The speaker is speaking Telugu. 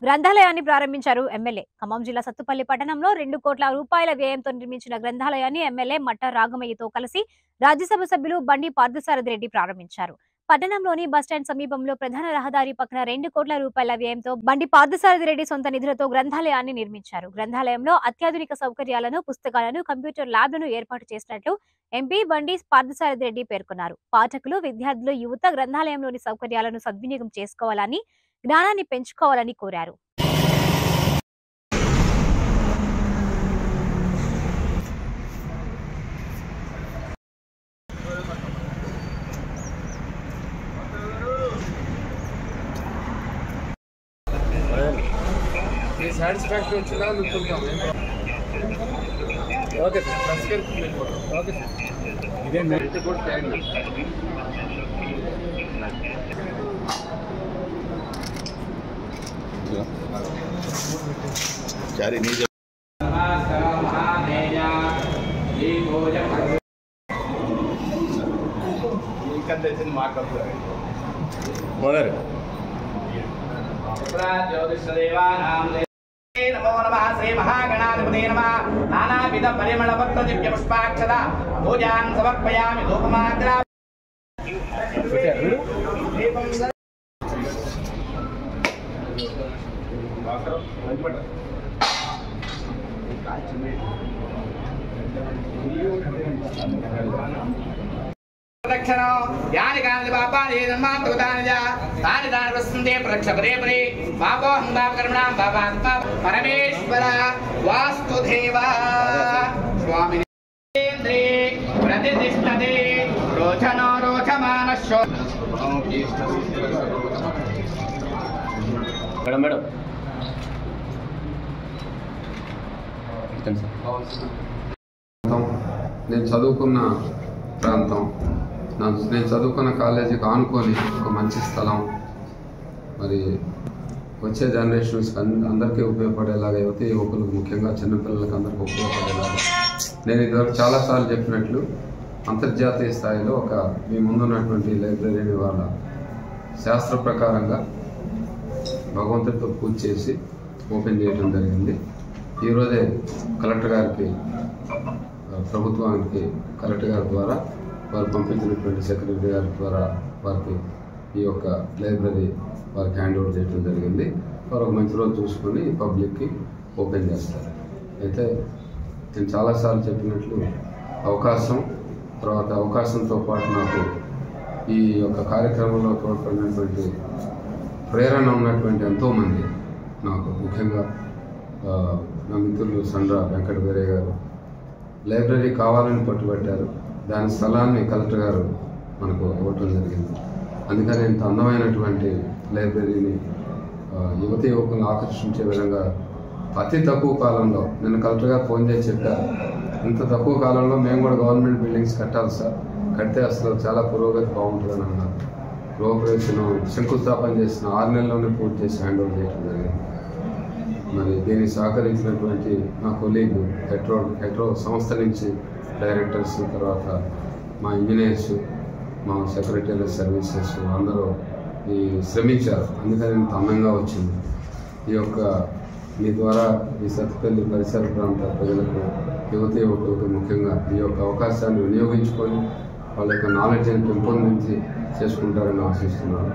గ్రంథాలయాన్ని ప్రారంభించారు ఎమ్మెల్యే. ఖమ్మం జిల్లా సత్తుపల్లి పట్టణంలో 2 కోట్ల రూపాయల వ్యయంతో నిర్మించిన గ్రంథాలయాన్ని ఎమ్మెల్యే మట్ట రాఘమయ్యతో కలిసి రాజ్యసభ సభ్యులు బండి పార్థసారథి రెడ్డి ప్రారంభించారు. పట్టణంలోని బస్టాండ్ సమీపంలో ప్రధాన రహదారి పక్కన 2 కోట్ల రూపాయల వ్యయంతో బండి పార్థసారథి రెడ్డి సొంత నిధులతో గ్రంథాలయాన్ని నిర్మించారు. గ్రంథాలయంలో అత్యాధునిక సౌకర్యాలను, పుస్తకాలను, కంప్యూటర్ ల్యాబ్లను ఏర్పాటు చేసినట్లు ఎంపీ బండి పార్థసారథి రెడ్డి పేర్కొన్నారు. పాఠకులు, విద్యార్థులు, యువత గ్రంథాలయంలోని సౌకర్యాలను సద్వినియోగం చేసుకోవాలని, జ్ఞానాన్ని పెంచుకోవాలని కోరారు. సాటిస్ఫాక్టరీ వచ్చిందా చూద్దాం. Okay sir, okay sir. ఇదే కూడా चारी नीचे मगर नमो नमः श्री महागणाधिपते नमः नानाविध परिमल पत्र दिव्य पुष्पाक्षता पूजां समर्पयामि धूपमाग्रा प्रदक्षिण यानि कानि पापानि धर्मान्तकृतानि च तानि तानि प्रसन्ते प्रदक्ष परे परे पापोऽहं पापकर्मणां पापात्मा परमेश्वर वास्तुदेव स्वामिने इन्द्रे प्रतिष्ठते रोचनो रोचमानश्चो मैडम నేను చదువుకున్న ప్రాంతం, నేను చదువుకున్న కాలేజీకి ఆనుకొని ఒక మంచి స్థలం, మరి వచ్చే జనరేషన్స్ అందరికీ ఉపయోగపడేలాగా, యువకులకు ముఖ్యంగా చిన్నపిల్లలకి అందరికీ ఉపయోగపడేలాగా నేను ఇదివరకు చాలాసార్లు చెప్పినట్లు అంతర్జాతీయ స్థాయిలో ఒక మీ ముందున్నటువంటి లైబ్రరీని వాళ్ళ శాస్త్ర ప్రకారంగా భగవంతుడితో పూజ చేసి ఓపెన్ చేయడం జరిగింది. ఈరోజే కలెక్టర్ గారికి, ప్రభుత్వానికి కలెక్టర్ గారి ద్వారా వారు పంపించినటువంటి సెక్రటరీ గారి ద్వారా వారికి ఈ యొక్క లైబ్రరీ వారికి హ్యాండ్ ఓవర్ చేయడం జరిగింది. వారు ఒక మంచి రోజు చూసుకొని పబ్లిక్కి ఓపెన్ చేస్తారు. అయితే నేను చాలాసార్లు చెప్పినట్లు తర్వాత అవకాశంతో పాటు నాకు ఈ యొక్క కార్యక్రమంలో తోడ్పడినటువంటి ప్రేరణ ఉన్నటువంటి ఎంతోమంది, నాకు ముఖ్యంగా నా మిత్రులు సండ్ర వెంకట వీరయ్య గారు లైబ్రరీ కావాలని పట్టుబట్టారు. దాని స్థలాన్ని కలెక్టర్ గారు మనకు ఇవ్వటం జరిగింది. అందుకని ఇంత అందమైనటువంటి లైబ్రరీని యువకులను ఆకర్షించే విధంగా అతి తక్కువ కాలంలో, నేను కలెక్టర్ గారు ఫోన్ చేసి చెప్పారు, ఇంత తక్కువ కాలంలో మేము కూడా గవర్నమెంట్ బిల్డింగ్స్ కట్టాలి సార్, కడితే అసలు చాలా పురోగతి బాగుంటుందని అన్నారు. గృహప్రవేశం శంకుస్థాపన చేసిన 6 నెలల్లోనే పూర్తి చేసి హ్యాండ్ ఓవర్ చేయడం జరిగింది. మరి దీన్ని సహకరించినటువంటి నా కొలీగ్ హెట్రో సంస్థ నుంచి డైరెక్టర్స్, తర్వాత మా ఇంజనీర్స్, మా సెక్రటరీ సర్వీసెస్ అందరూ శ్రమించారు. అందుకని ఇంత అందంగా వచ్చింది. ఈ యొక్క మీ ద్వారా ఈ సత్తుపల్లి పరిసర ప్రాంత ప్రజలకు, యువకులకు ముఖ్యంగా ఈ యొక్క అవకాశాన్ని వినియోగించుకొని వాళ్ళ యొక్క నాలెడ్జ్ని పెంపొందించి చేసుకుంటారని ఆశిస్తున్నాను.